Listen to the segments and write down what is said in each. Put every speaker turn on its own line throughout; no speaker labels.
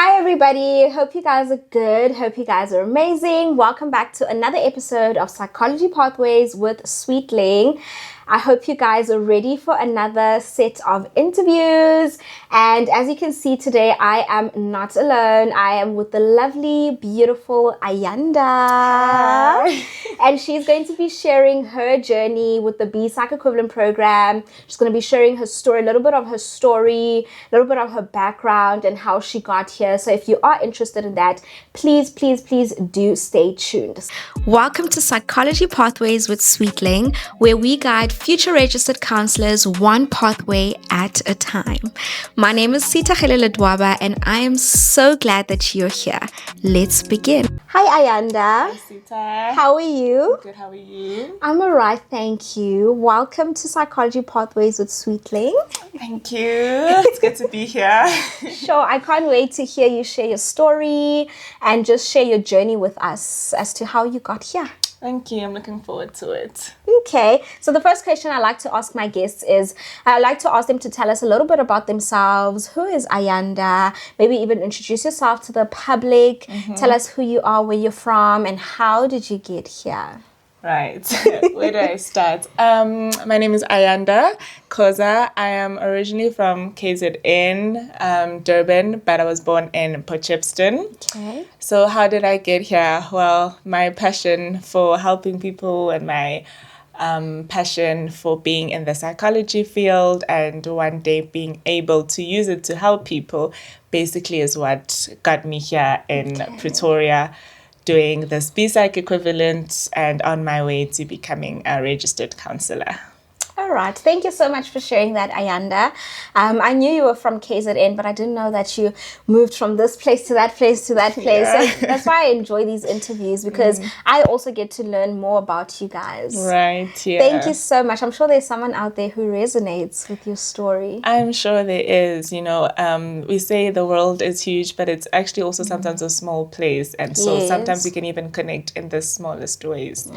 Hi everybody, hope you guys are good, hope you guys are amazing. Welcome back to another episode of Psychology Pathways with Sweetling. I hope you guys are ready for another set of interviews. And as you can see today, I am not alone. I am with the lovely, beautiful Ayanda.
Hi.
And she's going to be sharing her journey with the BPsych Equivalent Programme. She's going to be sharing her story, a little bit of her story, a little bit of her background and how she got here. So if you are interested in that, please do stay tuned. Welcome to Psychology Pathways with Sweetling, where we guide future registered counselors one pathway at a time. My name is Sweetling and I am so glad that you're here. Let's begin. Hi Ayanda.
Hi Sita.
How are you?
Good, how are you?
I'm alright, thank you. Welcome to Psychology Pathways with Sweetling.
Thank you. It's good to be here.
Sure, I can't wait to hear you share your story and just share your journey with us as to how you got here.
Thank you. I'm looking forward to it.
Okay, so the first question I like to ask my guests is, I like to ask them to tell us a little bit about themselves. Who is Ayanda? Maybe even introduce yourself to the public. Tell us who you are, where you're from, and how did you get here?
Right. Where do I start? My name is Ayanda Khoza. I am originally from KZN, Durban, but I was born in Potchefstroom.
Okay.
So how did I get here? Well, my passion for helping people and my passion for being in the psychology field and one day being able to use it to help people basically is what got me here in Pretoria, doing this BPsych Equivalent and on my way to becoming a registered counsellor.
All right. Thank you so much for sharing that, Ayanda. I knew you were from KZN, but I didn't know that you moved from this place to that place to that place.
Yeah.
So that's why I enjoy these interviews, because I also get to learn more about you guys.
Right, yeah.
Thank you so much. I'm sure there's someone out there who resonates with your story.
I'm sure there is. You know, we say the world is huge, but it's actually also sometimes a small place. And so sometimes we can even connect in the smallest ways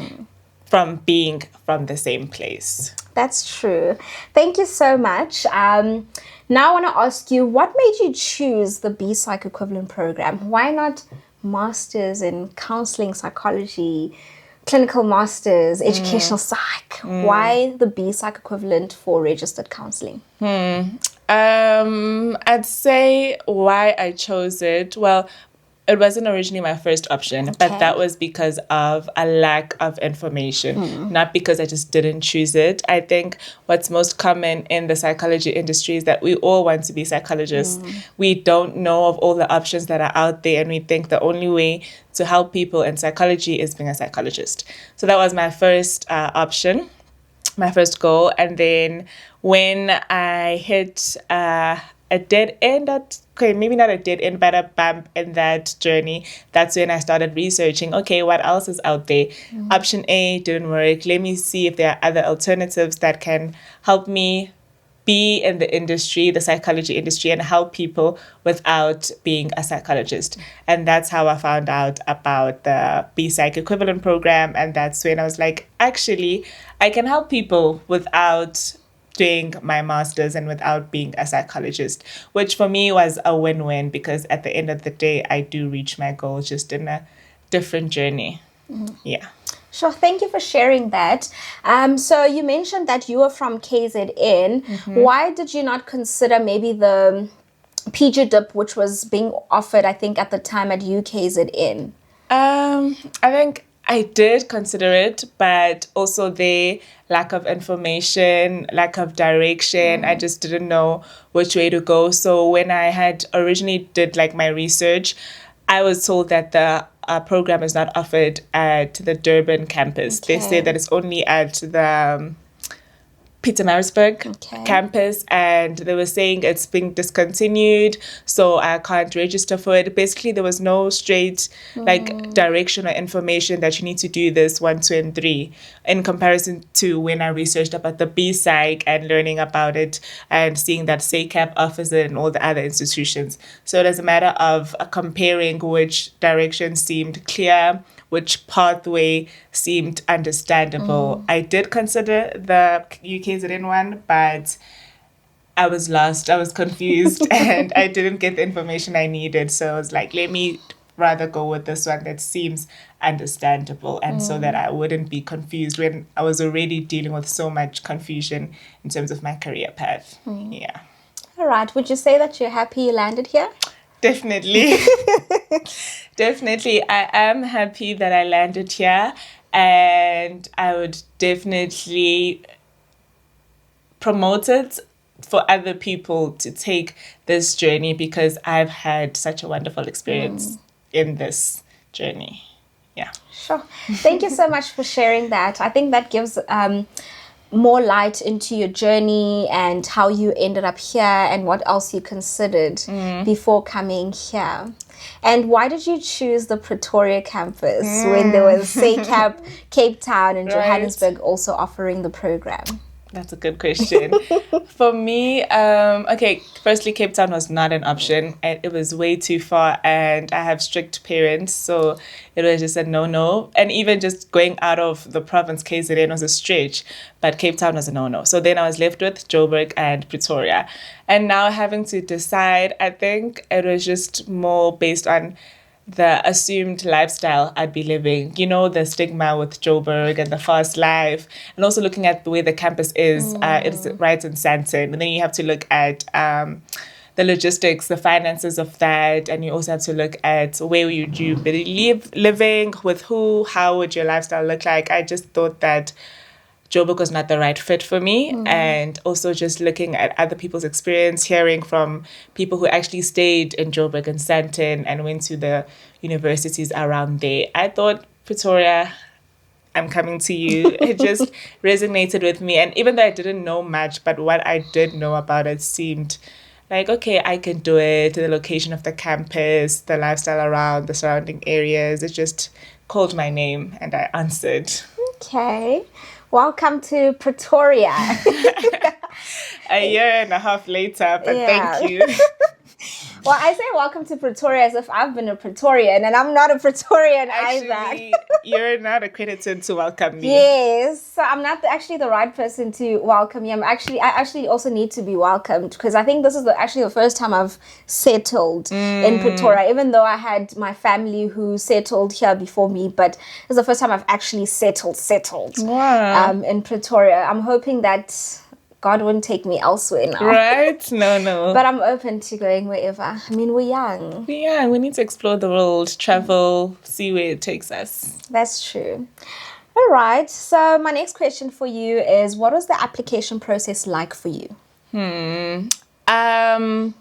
from being from the same place.
That's true. Thank you so much. Now I want to ask you, what made you choose the BPsych Equivalent Programme? Why not Masters in Counselling Psychology, Clinical Masters, Educational Psych? Why the BPsych Equivalent for Registered Counselling?
I'd say why I chose it. Well, it wasn't originally my first option, but that was because of a lack of information, not because I just didn't choose it. I think what's most common in the psychology industry is that we all want to be psychologists. We don't know of all the options that are out there, and we think the only way to help people in psychology is being a psychologist. So that was my first option, my first goal. And then when I hit a dead end, maybe not a dead end, but a bump in that journey, that's when I started researching, okay, what else is out there? Option A didn't work. Let me see if there are other alternatives that can help me be in the industry, the psychology industry, and help people without being a psychologist. And that's how I found out about the BPsych Equivalent Programme. And that's when I was like, actually, I can help people without doing my master's and without being a psychologist, which for me was a win-win, because at the end of the day, I do reach my goals just in a different journey. Yeah.
Sure, thank you for sharing that. So you mentioned that you were from KZN. Why did you not consider maybe the PG Dip, which was being offered, I think, at the time at UKZN?
I think I did consider it, but also the lack of information, lack of direction. I just didn't know which way to go. So when I had originally did like my research, I was told that the program is not offered at the Durban campus. They say that it's only at the Pietermaritzburg campus, and they were saying it's being discontinued, so I can't register for it. Basically, there was no straight direction or information that you need to do this 1, 2, and 3, in comparison to when I researched about the BPsych and learning about it and seeing that SACAP offers it and all the other institutions. So it is a matter of comparing which direction seemed clear, which pathway seemed understandable. I did consider the UKZN one, but I was lost, I was confused, and I didn't get the information I needed. So I was like, let me rather go with this one that seems understandable, and so that I wouldn't be confused when I was already dealing with so much confusion in terms of my career path. Yeah.
All right. Would you say that you're happy you landed here?
Definitely. Definitely. I am happy that I landed here, and I would definitely promote it for other people to take this journey, because I've had such a wonderful experience in this journey. Yeah.
Sure. Thank you so much for sharing that. I think that gives more light into your journey and how you ended up here and what else you considered before coming here. And why did you choose the Pretoria campus when there was SACAP, Cape Town, and Johannesburg also offering the program?
That's a good question. For me, firstly, Cape Town was not an option. It was way too far, and I have strict parents, so it was just a no-no. And even just going out of the province, KZN, was a stretch, but Cape Town was a no-no. So then I was left with Joburg and Pretoria. And now having to decide, I think it was just more based on the assumed lifestyle I'd be living, you know, the stigma with Joburg and the fast life, and also looking at the way the campus is, it's right in Sandton, and then you have to look at the logistics, the finances of that, and you also have to look at where would you be living, with who, how would your lifestyle look like. I just thought that Joburg was not the right fit for me. And also just looking at other people's experience, hearing from people who actually stayed in Joburg and Sandton and went to the universities around there. I thought, Pretoria, I'm coming to you. It just resonated with me. And even though I didn't know much, but what I did know about it seemed like, okay, I can do it. The location of the campus, the lifestyle around, the surrounding areas, it just called my name and I answered.
Okay. Welcome to Pretoria.
A year and a half later, but thank you.
Well, I say welcome to Pretoria as if I've been a Praetorian, and I'm not a Praetorian either.
You're not accredited to welcome me.
Yes, so I'm not actually the right person to welcome you. I actually also need to be welcomed, because I think this is actually the first time I've settled in Pretoria, even though I had my family who settled here before me, but it's the first time I've actually settled.
Wow.
In Pretoria. I'm hoping that God wouldn't take me elsewhere now.
Right? No.
But I'm open to going wherever. I mean, we're young.
We need to explore the world, travel, see where it takes us.
That's true. All right. So my next question for you is, what was the application process like for you?
I'd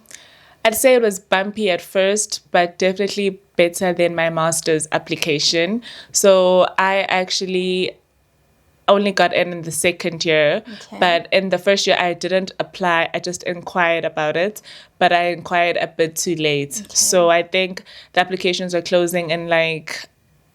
say it was bumpy at first, but definitely better than my master's application. So I actually only got in the second year, but in the first year I didn't apply. I just inquired about it, but I inquired a bit too late. So I think the applications are closing in like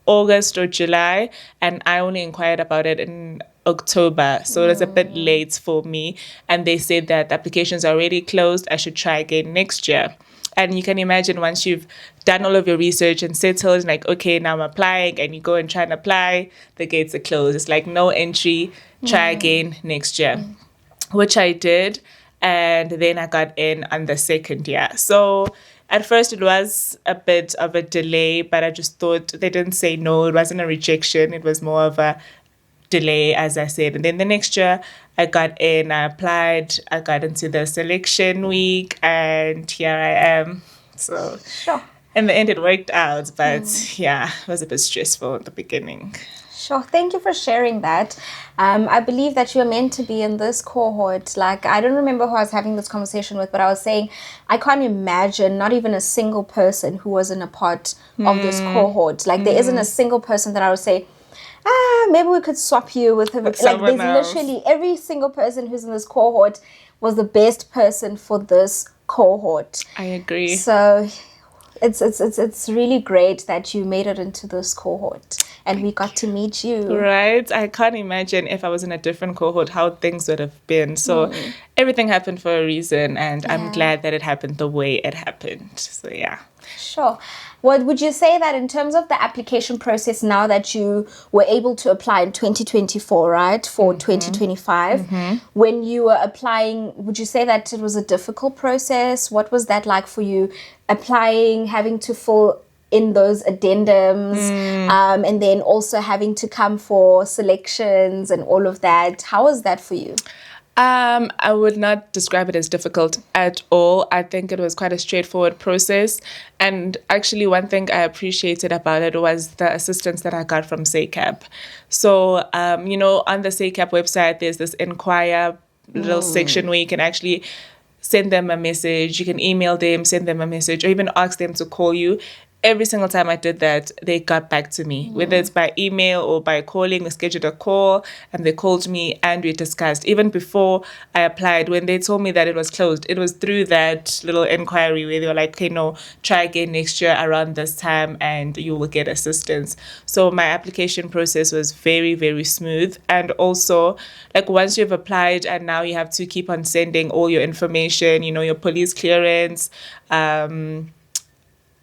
August or July, and I only inquired about it in October, so it was a bit late for me. And they said that the applications are already closed. I should try again next year. And you can imagine, once you've done all of your research and settled, like, okay, now I'm applying, and you go and try and apply, the gates are closed. It's like no entry, try again next year, which I did. And then I got in on the second year. So at first it was a bit of a delay, but I just thought, they didn't say no. It wasn't a rejection. It was more of a delay, as I said. And then the next year I got in, I applied, I got into the selection week, and here I am. So in the end it worked out, but yeah, it was a bit stressful in the beginning.
Sure. Thank you for sharing that. I believe that you are meant to be in this cohort. Like, I don't remember who I was having this conversation with, but I was saying, I can't imagine not even a single person who wasn't a part of this cohort. Like, there isn't a single person that I would say, maybe we could swap you with him. Like, there's literally every single person who's in this cohort was the best person for this cohort.
I agree.
So it's really great that you made it into this cohort. and we got to meet you.
Right? I can't imagine if I was in a different cohort how things would have been. So everything happened for a reason, and I'm glad that it happened the way it happened. So yeah.
Sure. What would you say that in terms of the application process, now that you were able to apply in 2024, right, for 2025, when you were applying, would you say that it was a difficult process? What was that like for you, applying, having to fill in those addendums, and then also having to come for selections and all of that? How was that for you?
I would not describe it as difficult at all. I think it was quite a straightforward process. And actually, one thing I appreciated about it was the assistance that I got from SACAP. So, on the SACAP website, there's this inquire little section where you can actually send them a message. You can email them, send them a message, or even ask them to call you. Every single time I did that, they got back to me, whether it's by email or by calling. We scheduled a call and they called me and we discussed. Even before I applied, when they told me that it was closed, it was through that little inquiry where they were like, okay, no, try again next year around this time and you will get assistance. So my application process was very, very smooth. And also, like, once you've applied and now you have to keep on sending all your information, your police clearance,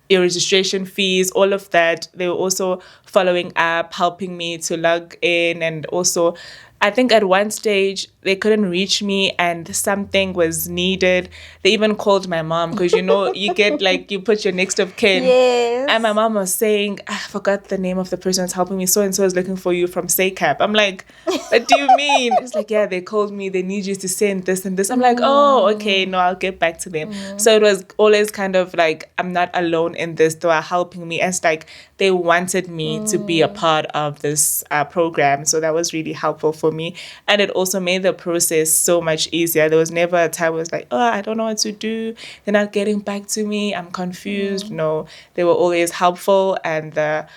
your registration fees, all of that. They were also following up, helping me to log in. And also, I think at one stage, they couldn't reach me and something was needed. They even called my mom because, you get you put your next of kin.
Yes.
And my mom was saying, I forgot the name of the person that's helping me. So-and-so is looking for you from SACAP. I'm like, what do you mean? It's like, yeah, they called me. They need you to send this and this. I'm like, oh, okay, no, I'll get back to them. So it was always kind of like, I'm not alone in this. They are helping me. And it's like they wanted me to be a part of this program. So that was really helpful for me. And it also made the process so much easier. There was never a time where it's like, oh, I don't know what to do. They're not getting back to me. I'm confused. No, they were always helpful and the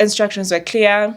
instructions were clear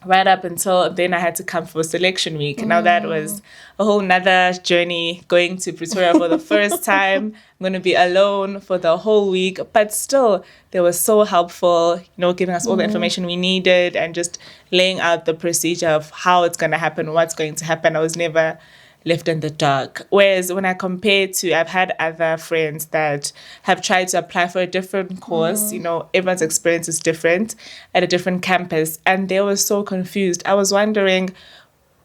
right up until then I had to come for selection week. Now that was a whole nother journey, going to Pretoria for the first time. I'm going to be alone for the whole week, but still they were so helpful, giving us all the information we needed and just laying out the procedure of how it's going to happen, what's going to happen. I was never left in the dark. Whereas when I compare to, I've had other friends that have tried to apply for a different course, everyone's experience is different at a different campus, and they were so confused. I was wondering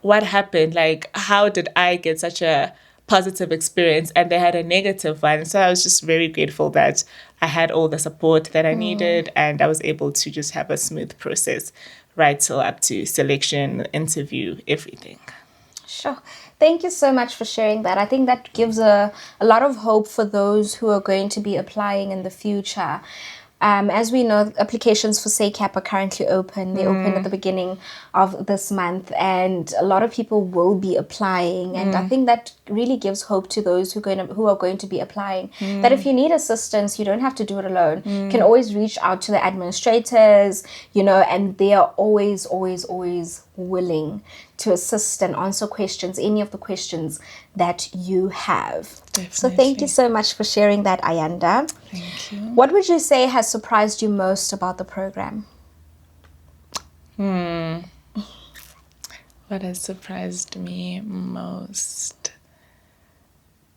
what happened, like how did I get such a positive experience and they had a negative one? So I was just very grateful that I had all the support that I needed and I was able to just have a smooth process right till up to selection, interview, everything.
Sure. Thank you so much for sharing that. I think that gives a lot of hope for those who are going to be applying in the future. As we know, applications for SACAP are currently open. They opened at the beginning of this month, and a lot of people will be applying. And I think that really gives hope to those who are going to be applying. That if you need assistance, you don't have to do it alone. You can always reach out to the administrators, and they are always, always, always willing to assist and answer questions, any of the questions that you have.
Definitely.
So thank you so much for sharing that, Ayanda.
Thank you.
What would you say has surprised you most about the program?
What has surprised me most?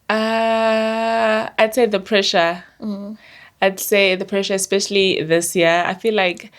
I'd say the pressure. I'd say the pressure, especially this year. I feel like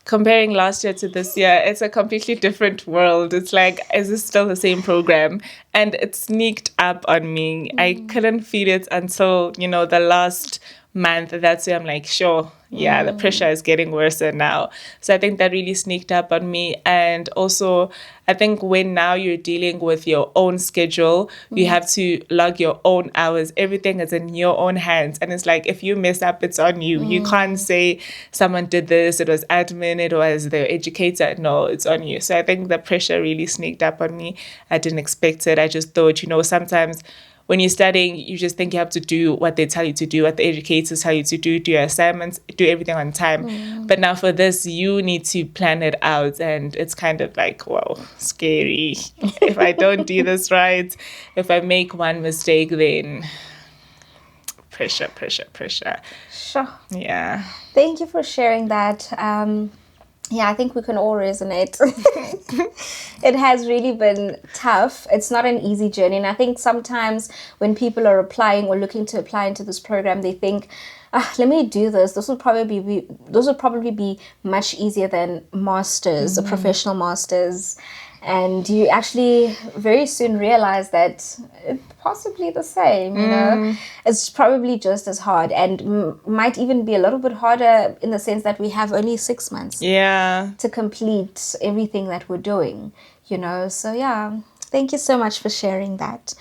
comparing last year to this year, it's a completely different world. It's like, is this still the same program? And it sneaked up on me. I couldn't feel it until, the last month. That's where I'm like, sure, yeah, the pressure is getting worse now. So I think that really sneaked up on me. And also, I think when now you're dealing with your own schedule, you have to log your own hours. Everything is in your own hands. And it's like, if you mess up, it's on you. You can't say someone did this, it was admin, it was the educator. No, it's on you. So I think the pressure really sneaked up on me. I didn't expect it. I just thought, sometimes when you're studying, you just think you have to do what they tell you to do, what the educators tell you to do your assignments, do everything on time. But now for this, you need to plan it out. And it's kind of like, whoa, scary. If I don't do this right, if I make one mistake, then pressure.
Sure.
Yeah.
Thank you for sharing that. Yeah, I think we can all resonate. It has really been tough. It's not an easy journey. And I think sometimes when people are applying or looking to apply into this program, they think, let me do this. Those would probably be much easier than masters or professional masters. And you actually very soon realize that it's possibly the same, you know. It's probably just as hard and might even be a little bit harder in the sense that we have only 6 months to complete everything that we're doing, you know. So yeah, thank you so much for sharing that.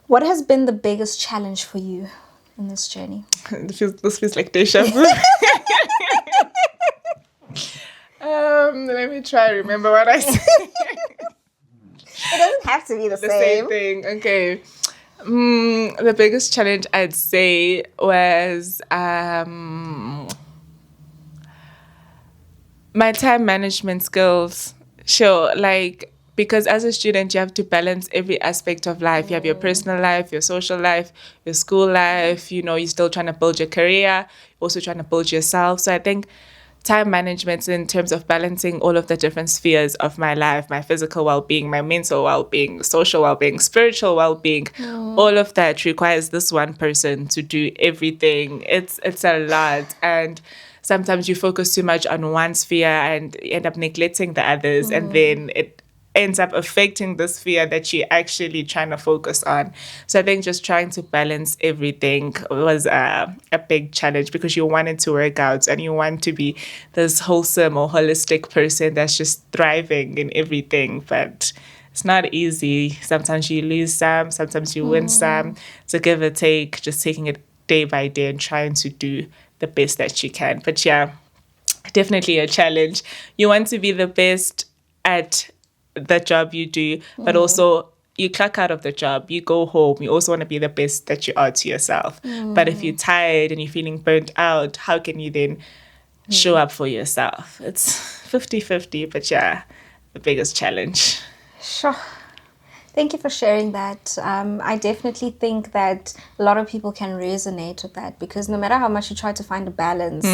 What has been the biggest challenge for you in this journey?
This feels like deja vu. Let me try to remember what I said.
It doesn't have to be the
same thing. Okay. The biggest challenge I'd say was my time management skills. Sure, like, because as a student, you have to balance every aspect of life. You have your personal life, your social life, your school life. You know, you're still trying to build your career, also trying to build yourself. So I think time management in terms of balancing all of the different spheres of my life, my physical well-being, my mental well-being, social well-being, spiritual well-being, all of that requires this one person to do everything. It's a lot. And sometimes you focus too much on one sphere and you end up neglecting the others. And then it ends up affecting the sphere that you're actually trying to focus on. So I think just trying to balance everything was a big challenge, because you want it to work out and you want to be this wholesome or holistic person that's just thriving in everything. But it's not easy. Sometimes you lose some, sometimes you win some. So give or take, just taking it day by day and trying to do the best that you can. But yeah, definitely a challenge. You want to be the best at the job you do, but also you clock out of the job, you go home, you also want to be the best that you are to yourself. But if you're tired and you're feeling burnt out, how can you then show up for yourself? It's 50-50, but yeah, the biggest challenge.
Sure. Thank you for sharing that. I definitely think that a lot of people can resonate with that, because no matter how much you try to find a balance,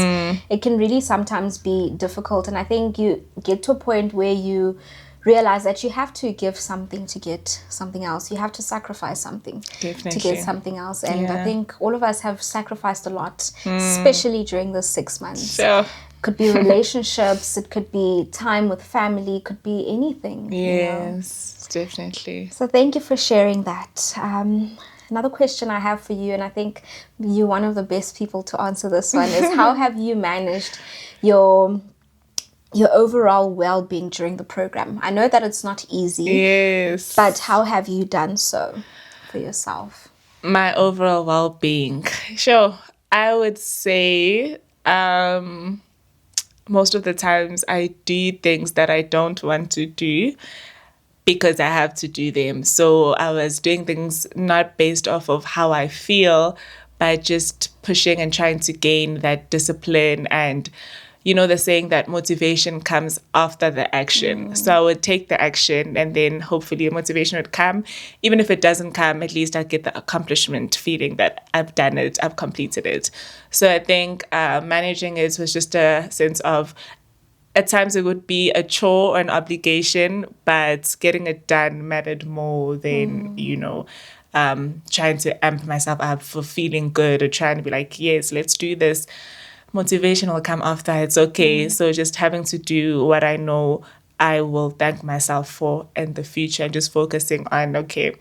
it can really sometimes be difficult. And I think you get to a point where you realize that you have to give something to get something else. You have to sacrifice something to get something else. And I think all of us have sacrificed a lot, especially during the 6 months.
Sure.
Could be relationships, it could be time with family, it could be anything.
Yes, definitely.
So thank you for sharing that. Another question I have for you, and I think you're one of the best people to answer this one, is how have you managed your overall well-being during the program? I know that it's not easy.
Yes.
But how have you done so for yourself?
My overall well-being. Sure. I would say most of the times I do things that I don't want to do because I have to do them. So I was doing things not based off of how I feel, but just pushing and trying to gain that discipline. And you know the saying that motivation comes after the action. So I would take the action and then hopefully motivation would come. Even if it doesn't come, at least I get the accomplishment feeling that I've done it, I've completed it. So I think managing it was just a sense of, at times it would be a chore or an obligation, but getting it done mattered more than, trying to amp myself up for feeling good or trying to be like, yes, let's do this. Motivation will come after, it's okay. So just having to do what I know I will thank myself for in the future, and just focusing on, okay,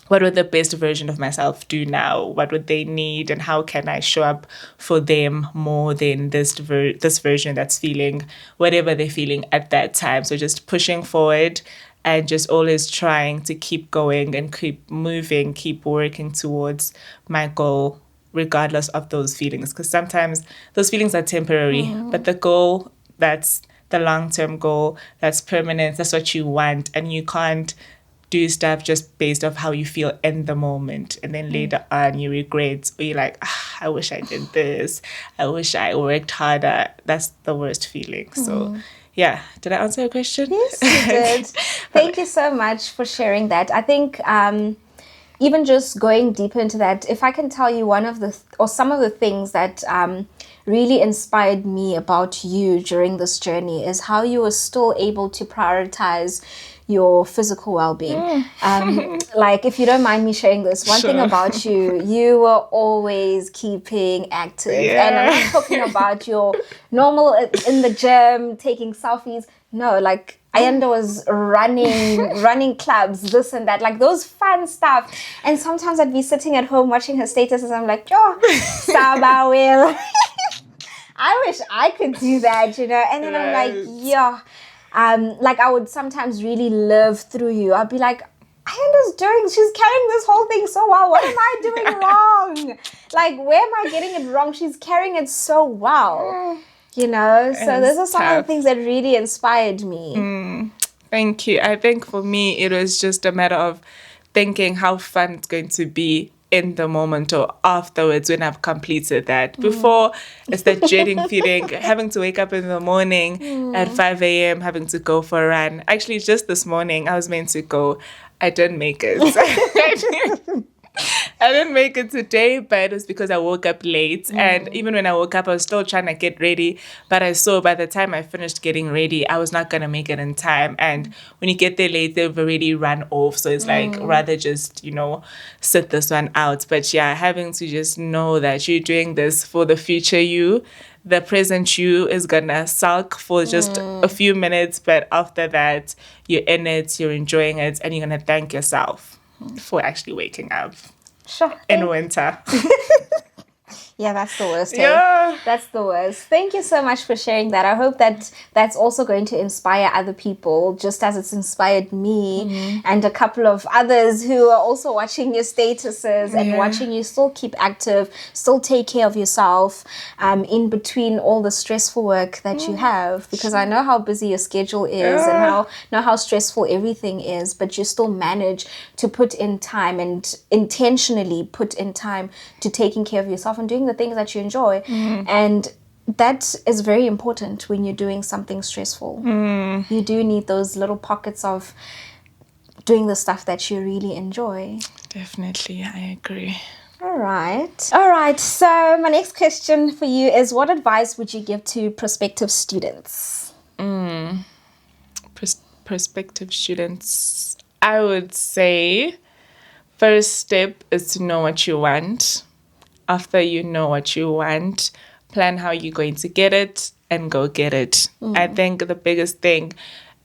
what would the best version of myself do now? What would they need, and how can I show up for them more than this version that's feeling whatever they're feeling at that time? So just pushing forward and just always trying to keep going and keep moving, keep working towards my goal, regardless of those feelings, because sometimes those feelings are temporary, but the goal, that's the long-term goal, that's permanent, that's what you want, and you can't do stuff just based off how you feel in the moment, and then later on you regret, or you're like, I wish I did this, I wish I worked harder. That's the worst feeling. So yeah, did I answer your question?
Yes, you did. Thank you so much for sharing that. I think even just going deeper into that, if I can tell you some of the things that really inspired me about you during this journey is how you were still able to prioritize your physical well-being. Like, if you don't mind me sharing this, one thing about you, you were always keeping active. And I'm not talking about your normal in the gym, taking selfies. No, like, Ayanda was running clubs, this and that, like those fun stuff. And sometimes I'd be sitting at home watching her statuses. I'm like, Saba will. I wish I could do that, And then I'm like, like I would sometimes really live through you. I'd be like, she's carrying this whole thing so well. What am I doing wrong? Like, where am I getting it wrong? She's carrying it so well. So those are some of the things that really inspired me.
Thank you. I think for me, it was just a matter of thinking how fun it's going to be in the moment or afterwards when I've completed that. Before, it's that dreading feeling, having to wake up in the morning at 5 a.m., having to go for a run. Actually, just this morning, I was meant to go. I didn't make it. I didn't make it today, but it was because I woke up late. And even when I woke up, I was still trying to get ready. But I saw by the time I finished getting ready, I was not going to make it in time. And when you get there late, they've already run off. So it's like, rather just, sit this one out. But yeah, having to just know that you're doing this for the future you. The present you is going to sulk for just a few minutes. But after that, you're in it, you're enjoying it, and you're going to thank yourself for actually waking up in winter.
Yeah, that's the worst.
Yeah.
That's the worst. Thank you so much for sharing that. I hope that that's also going to inspire other people, just as it's inspired me and a couple of others who are also watching your statuses and watching you still keep active, still take care of yourself in between all the stressful work that you have, because I know how busy your schedule is and how stressful everything is, but you still manage to put in time and intentionally put in time to taking care of yourself and doing the things that you enjoy. And that is very important when you're doing something stressful. You do need those little pockets of doing the stuff that you really enjoy.
Definitely, I agree.
All right. So my next question for you is, what advice would you give to prospective students?
Prospective students, I would say first step is to know what you want. After you know what you want, plan how you're going to get it and go get it. I think the biggest thing,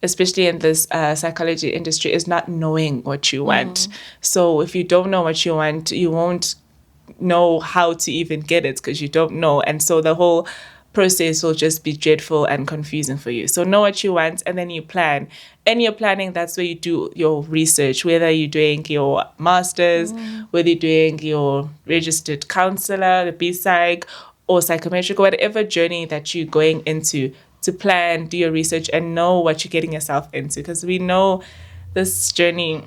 especially in this psychology industry, is not knowing what you want. So if you don't know what you want, you won't know how to even get it because you don't know. And so the whole process will just be dreadful and confusing for you. So know what you want and then you plan. In your planning, that's where you do your research, whether you're doing your master's, whether you're doing your registered counselor, the BPsych, or psychometric, whatever journey that you're going into, to plan, do your research, and know what you're getting yourself into. Because we know this journey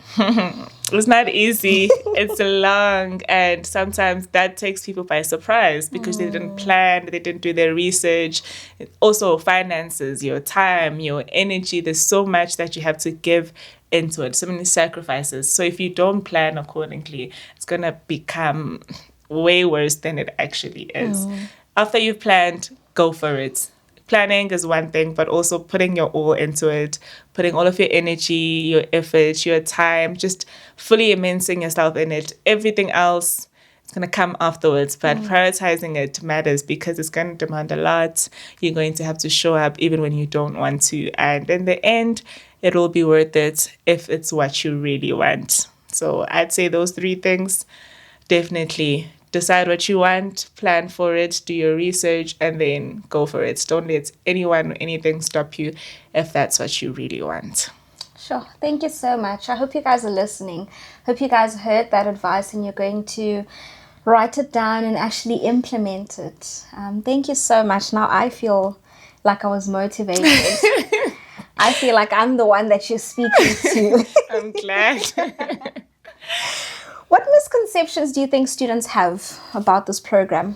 is not easy. It's long, and sometimes that takes people by surprise because they didn't plan, they didn't do their research. Also, finances, your time, your energy. There's so much that you have to give into it, so many sacrifices. So if you don't plan accordingly, it's going to become way worse than it actually is. After you've planned, go for it. Planning is one thing, but also putting your all into it, putting all of your energy, your effort, your time, just fully immersing yourself in it. Everything else is going to come afterwards, but prioritizing it matters because it's going to demand a lot. You're going to have to show up even when you don't want to. And in the end, it will be worth it if it's what you really want. So I'd say those three things. Definitely decide what you want, plan for it, do your research, and then go for it. Don't let anyone or anything stop you if that's what you really want.
Sure. Thank you so much. I hope you guys are listening. Hope you guys heard that advice and you're going to write it down and actually implement it. Thank you so much. Now I feel like I was motivated. I feel like I'm the one that you're speaking to.
I'm glad.
What misconceptions do you think students have about this program?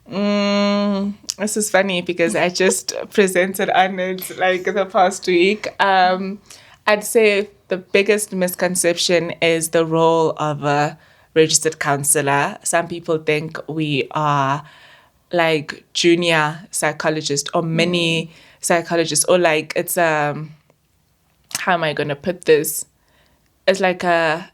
This is funny because I just presented on it like the past week. I'd say the biggest misconception is the role of a registered counselor. Some people think we are like junior psychologist or mini psychologist, or like it's how am I going to put this? It's like a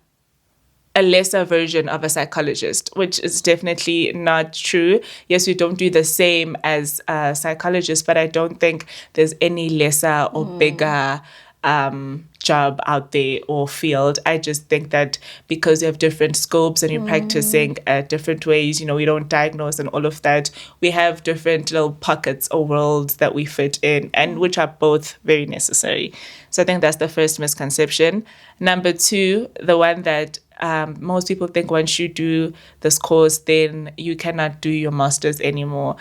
lesser version of a psychologist, which is definitely not true. Yes, we don't do the same as a psychologist, but I don't think there's any lesser or bigger job out there or field. I just think that because you have different scopes and you're practicing different ways, we don't diagnose and all of that. We have different little pockets or worlds that we fit in, and which are both very necessary. So I think that's the first misconception. Number two, the one that most people think once you do this course, then you cannot do your master's anymore.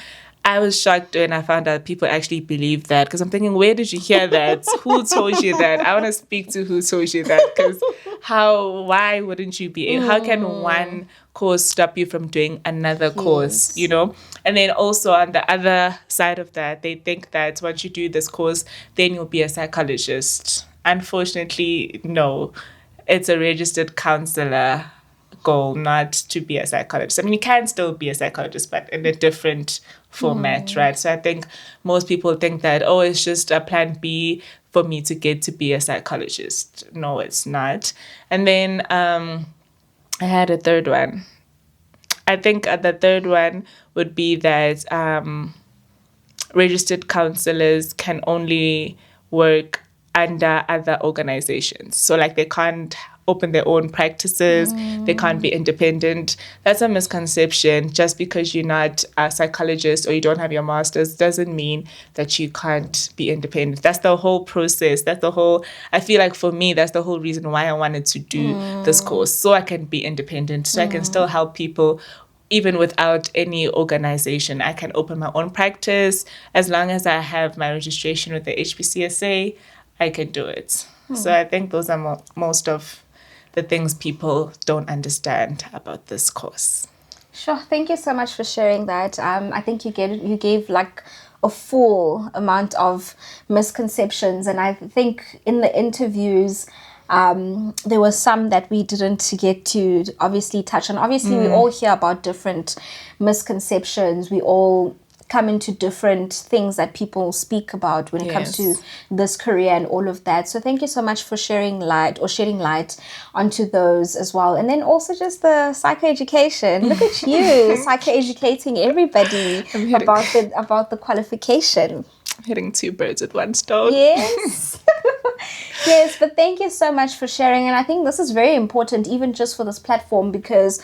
I was shocked when I found out people actually believe that, because I'm thinking, where did you hear that? Who told you that? I want to speak to who told you that, because why wouldn't you be? How can one course stop you from doing another course, And then also on the other side of that, they think that once you do this course, then you'll be a psychologist. Unfortunately, no. It's a registered counselor goal, not to be a psychologist. I mean, you can still be a psychologist, but in a different format, right? So I think most people think that, it's just a plan B for me to get to be a psychologist. No, it's not. And then I had a third one. I think the third one would be that registered counselors can only work under other organizations. So like they can't open their own practices, they can't be independent. That's a misconception. Just because you're not a psychologist or you don't have your master's doesn't mean that you can't be independent. That's the whole process. I feel like for me, that's the whole reason why I wanted to do this course, so I can be independent, so I can still help people even without any organization. I can open my own practice. As long as I have my registration with the HPCSA, I can do it. So I think those are most of the things people don't understand about this course.
Sure. Thank you so much for sharing that. I think you gave like a full amount of misconceptions, and I think in the interviews there were some that we didn't get to obviously touch on. Obviously, we all hear about different misconceptions. We all come into different things that people speak about when it comes to this career and all of that. So thank you so much for shedding light onto those as well. And then also just the psychoeducation. Look at you, psychoeducating everybody about the qualification.
Hitting two birds with one stone.
Yes. Yes, but thank you so much for sharing. And I think this is very important, even just for this platform, because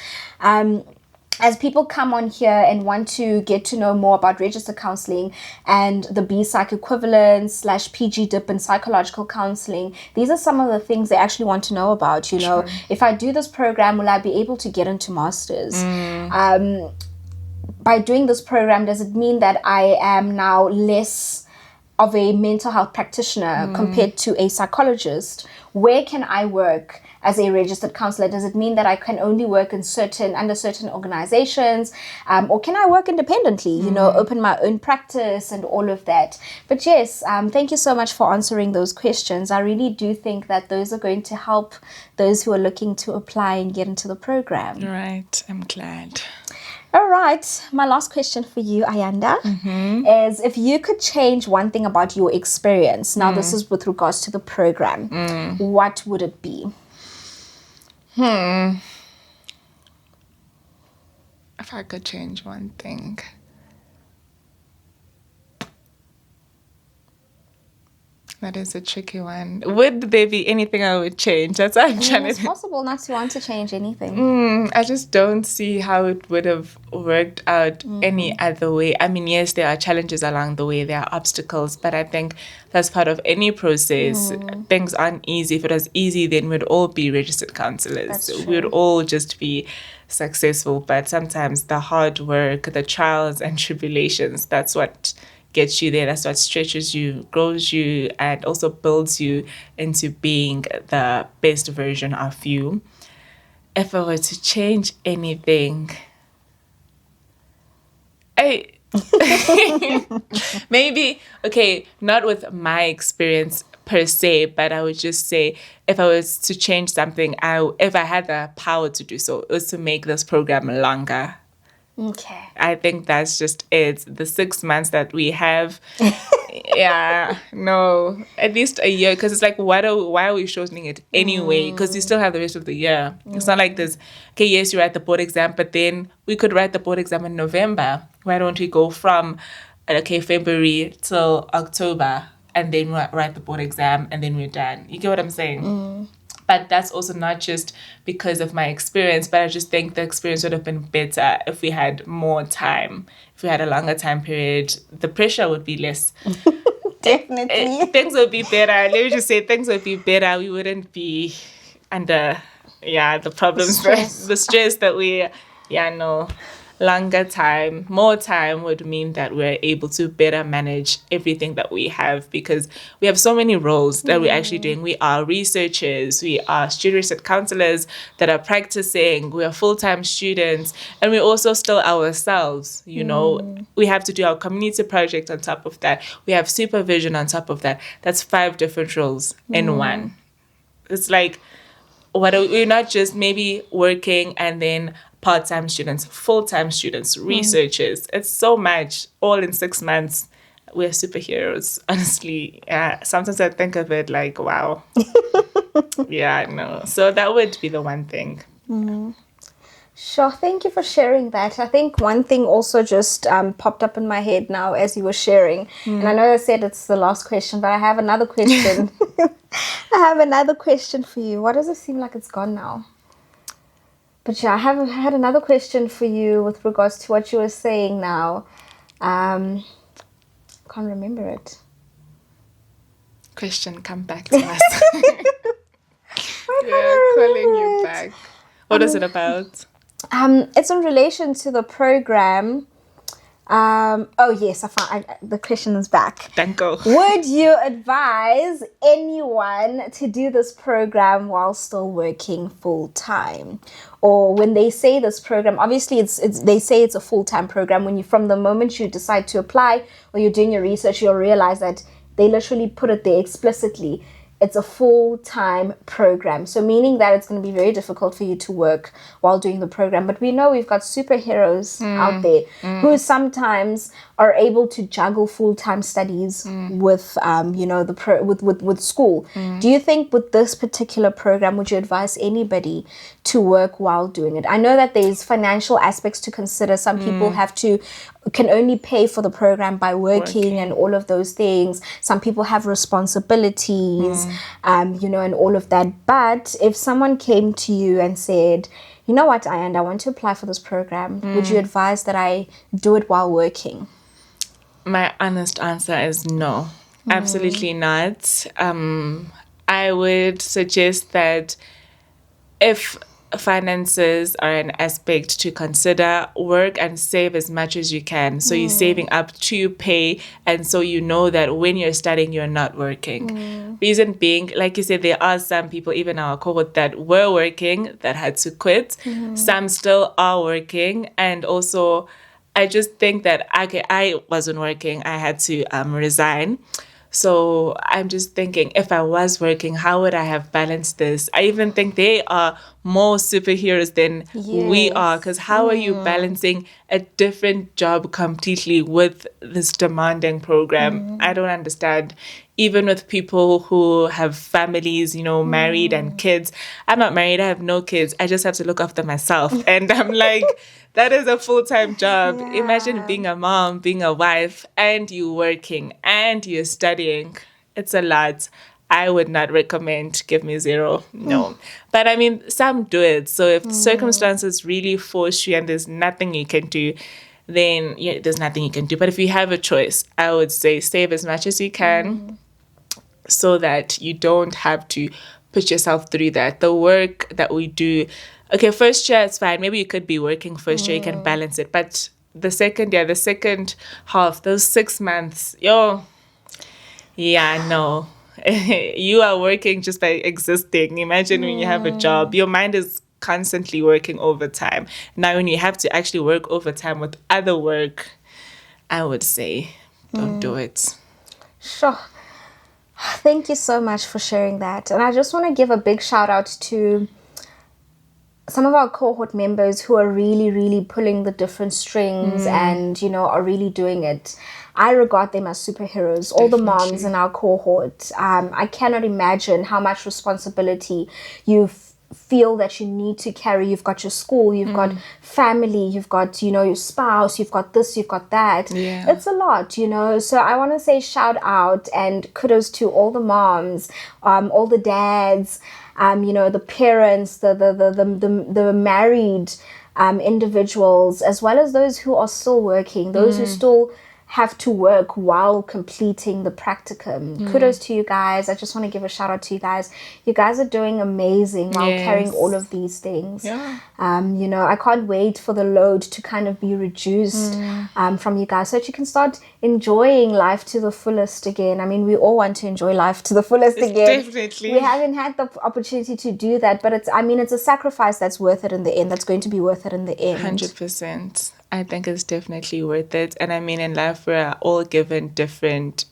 as people come on here and want to get to know more about registered counselling and the BPsych Equivalent / PG Dip and Psychological Counselling, these are some of the things they actually want to know about. Sure. If I do this program, will I be able to get into masters? By doing this program, does it mean that I am now less of a mental health practitioner compared to a psychologist? Where can I work as a registered counselor? Does it mean that I can only work in under certain organizations, or can I work independently, open my own practice and all of that? But yes, thank you so much for answering those questions. I really do think that those are going to help those who are looking to apply and get into the program.
Right, I'm glad.
All right, my last question for you, Ayanda, is if you could change one thing about your experience, now this is with regards to the program, what would it be?
If I could change one thing. That is a tricky one. Would there be anything I would change? That's what I'm trying to...
It's possible not to want to change anything.
I just don't see how it would have worked out any other way. I mean, yes, there are challenges along the way. There are obstacles. But I think that's part of any process. Things aren't easy. If it was easy, then we'd all be registered counselors. We'd all just be successful. But sometimes the hard work, the trials and tribulations, that's what gets you there. That's what stretches you, grows you, and also builds you into being the best version of you. If I were to change anything, Maybe, okay, not with my experience per se, but I would just say if I was to change something, if I had the power to do so, it was to make this program longer.
Okay.
I think that's just it. The 6 months that we have, yeah, no, at least a year. Because it's like, why are we shortening it anyway? Because you still have the rest of the year. It's not like this, okay, yes, you write the board exam, but then we could write the board exam in November. Why don't we go from, okay, February till October, and then write the board exam, and then we're done? You get what I'm saying? But that's also not just because of my experience, but I just think the experience would have been better if we had more time. If we had a longer time period, the pressure would be less.
Definitely.
Things would be better. Let me just say things would be better. We wouldn't be under, the problems, the stress that we, no. Longer time, more time would mean that we're able to better manage everything that we have, because we have so many roles that we're actually doing. We are researchers, we are student counselors that are practicing, we are full-time students, and we're also still ourselves, We have to do our community project on top of that. We have supervision on top of that. That's 5 different roles in one. It's like, we're not just maybe working and then part-time students, full-time students, researchers. It's so much, all in 6 months. We're superheroes, honestly. Sometimes I think of it like, wow. No. So that would be the one thing.
Sure, thank you for sharing that. I think one thing also just popped up in my head now as you were sharing. And I know I said it's the last question, but I have another question. I have another question for you. Why does it seem like it's gone now? But I had another question for you with regards to what you were saying now. Can't remember it.
Question, come back to us. Calling you back. What is it about?
It's in relation to the program. Oh yes, I found the question is back.
Thank you.
Would you advise anyone to do this program while still working full time? Or when they say this program, obviously they say it's a full-time program. When from the moment you decide to apply or you're doing your research, you'll realize that they literally put it there explicitly. It's a full-time program. So meaning that it's going to be very difficult for you to work while doing the program. But we know we've got superheroes out there who sometimes are able to juggle full-time studies with, with school. Do you think with this particular program, would you advise anybody to work while doing it? I know that there's financial aspects to consider. Some people can only pay for the program by working and all of those things. Some people have responsibilities, and all of that. But if someone came to you and said, you know what, Ayanda, I want to apply for this program, would you advise that I do it while working?
My honest answer is no, absolutely not. I would suggest that if finances are an aspect to consider, work and save as much as you can. So you're saving up to pay, and so you know that when you're studying, you're not working. Reason being, like you said, there are some people, even our cohort, that were working that had to quit. Some still are working, and also I just think that I wasn't working. I had to resign. So I'm just thinking, if I was working, how would I have balanced this? I even think they are more superheroes than we are, because how are you balancing a different job completely with this demanding program? I don't understand. Even with people who have families, married and kids. I'm not married. I have no kids. I just have to look after myself. And I'm like, that is a full-time job. Yeah. Imagine being a mom, being a wife, and you working, and you're studying. It's a lot. I would not recommend. Give me 0. No. But I mean, some do it. So if circumstances really force you and there's nothing you can do, then there's nothing you can do. But if you have a choice, I would say save as much as you can so that you don't have to put yourself through that. The work that we do, okay, first year it's fine. Maybe you could be working first year, you can balance it. But the second year, the second half, those 6 months, no. You are working just by existing. Imagine when you have a job, your mind is constantly working overtime. Now when you have to actually work overtime with other work, I would say don't do it.
Sure. Thank you so much for sharing that. And I just want to give a big shout out to some of our cohort members who are really, really pulling the different strings and, are really doing it. I regard them as superheroes. All the moms in our cohort. I cannot imagine how much responsibility you feel that you need to carry. You've got your school, you've got family, you've got, your spouse, you've got this, you've got that.
Yeah.
It's a lot, So I want to say shout out and kudos to all the moms, all the dads, the parents, the married individuals, as well as those who are still working, those who still have to work while completing the practicum. Kudos to you guys. I just want to give a shout out to you guys. You guys are doing amazing while carrying all of these things.
Yeah.
I can't wait for the load to kind of be reduced from you guys so that you can start enjoying life to the fullest again. I mean, we all want to enjoy life to the fullest again.
Definitely.
We haven't had the opportunity to do that, but it's a sacrifice that's worth it in the end. That's going to be worth it in the end.
100%. I think it's definitely worth it. And I mean, in life, we're all given different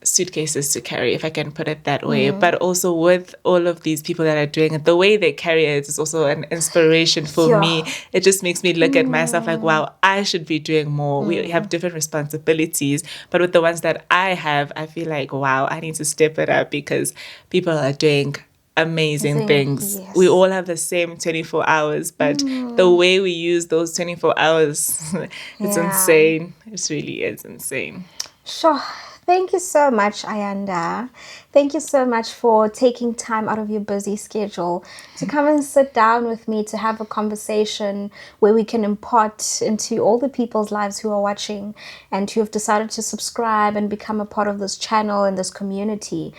suitcases to carry, if I can put it that way. But also with all of these people that are doing it, the way they carry it is also an inspiration for me. It just makes me look at myself like, wow, I should be doing more. We have different responsibilities. But with the ones that I have, I feel like, wow, I need to step it up because people are doing amazing things.
Yes.
We all have the same 24 hours, but the way we use those 24 hours, it's insane. It really is insane.
Sure. Thank you so much, Ayanda. Thank you so much for taking time out of your busy schedule to come and sit down with me to have a conversation where we can impart into all the people's lives who are watching and who have decided to subscribe and become a part of this channel and this community.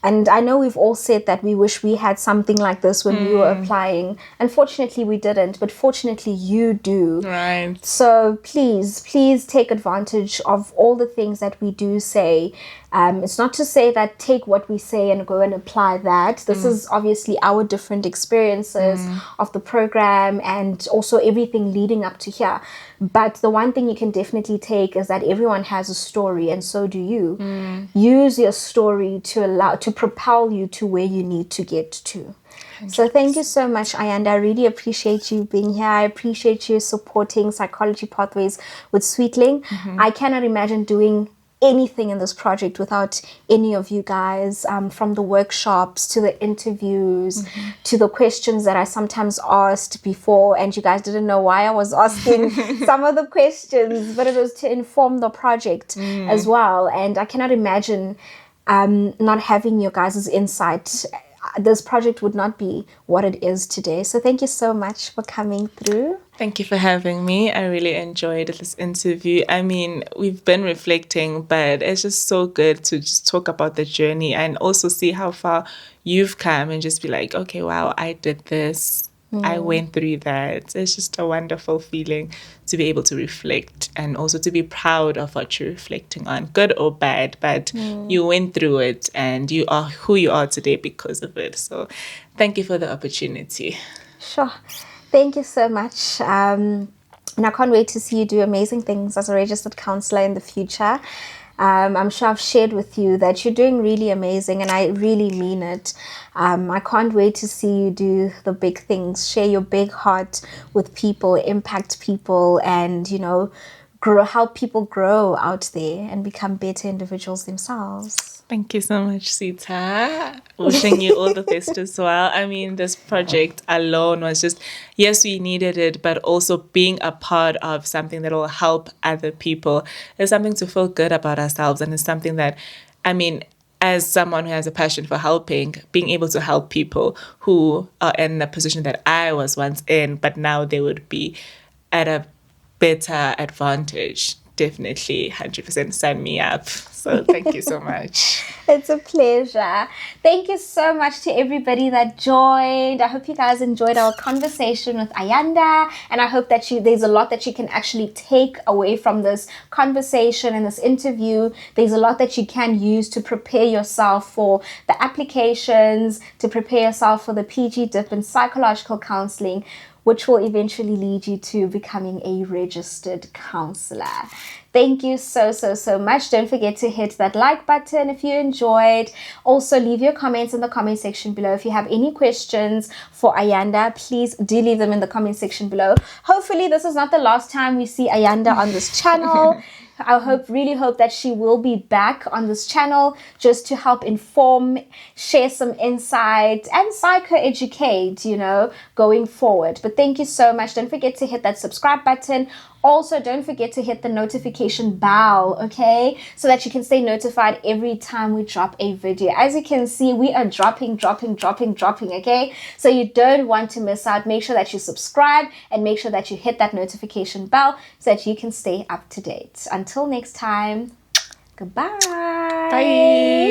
And I know we've all said that we wish we had something like this when we were applying. Unfortunately, we didn't, but fortunately, you do.
Right.
So please take advantage of all the things that we do say. It's not to say that take what we say and go and apply that. This is obviously our different experiences of the program and also everything leading up to here. But the one thing you can definitely take is that everyone has a story, and so do you. Use your story to propel you to where you need to get to. 100%. So thank you so much, Ayanda. I really appreciate you being here. I appreciate you supporting Psychology Pathways with Sweetling. I cannot imagine doing anything in this project without any of you guys, from the workshops to the interviews to the questions that I sometimes asked before, and you guys didn't know why I was asking some of the questions, but it was to inform the project as well. And I cannot imagine not having your guys' insight. This project would not be what it is today. So thank you so much for coming through.
Thank you for having me. I really enjoyed this interview. I mean, we've been reflecting, but it's just so good to just talk about the journey and also see how far you've come and just be like, okay, wow, I did this. I went through that. It's just a wonderful feeling to be able to reflect and also to be proud of what you're reflecting on, good or bad, but you went through it and you are who you are today because of it. So thank you for the opportunity.
Sure. Thank you so much. And I can't wait to see you do amazing things as a registered counsellor in the future. I'm sure I've shared with you that you're doing really amazing, and I really mean it. I can't wait to see you do the big things, share your big heart with people, impact people, and, help people grow out there and become better individuals themselves.
Thank you so much, Sita. Wishing you all the best as well. I mean, this project alone was just, yes, we needed it, but also being a part of something that will help other people is something to feel good about ourselves. And it's something that, I mean, as someone who has a passion for helping, being able to help people who are in the position that I was once in, but now they would be at a better advantage. Definitely 100% sign me up. So thank you so much.
It's a pleasure. Thank you so much to everybody that joined. I hope you guys enjoyed our conversation with Ayanda, and I hope that there's a lot that you can actually take away from this conversation and this interview. There's a lot that you can use to prepare yourself for the applications, to prepare yourself for the PG Dip in Psychological Counselling, which will eventually lead you to becoming a registered counselor. Thank you so much. Don't forget to hit that like button if you enjoyed. Also, leave your comments in the comment section below. If you have any questions for Ayanda, please do leave them in the comment section below. Hopefully, this is not the last time we see Ayanda on this channel. I really hope that she will be back on this channel just to help inform, share some insight, and psycho-educate, going forward. But thank you so much. Don't forget to hit that subscribe button. Also, don't forget to hit the notification bell, okay? So that you can stay notified every time we drop a video. As you can see, we are dropping, okay? So you don't want to miss out. Make sure that you subscribe and make sure that you hit that notification bell so that you can stay up to date. Until next time, goodbye.
Bye.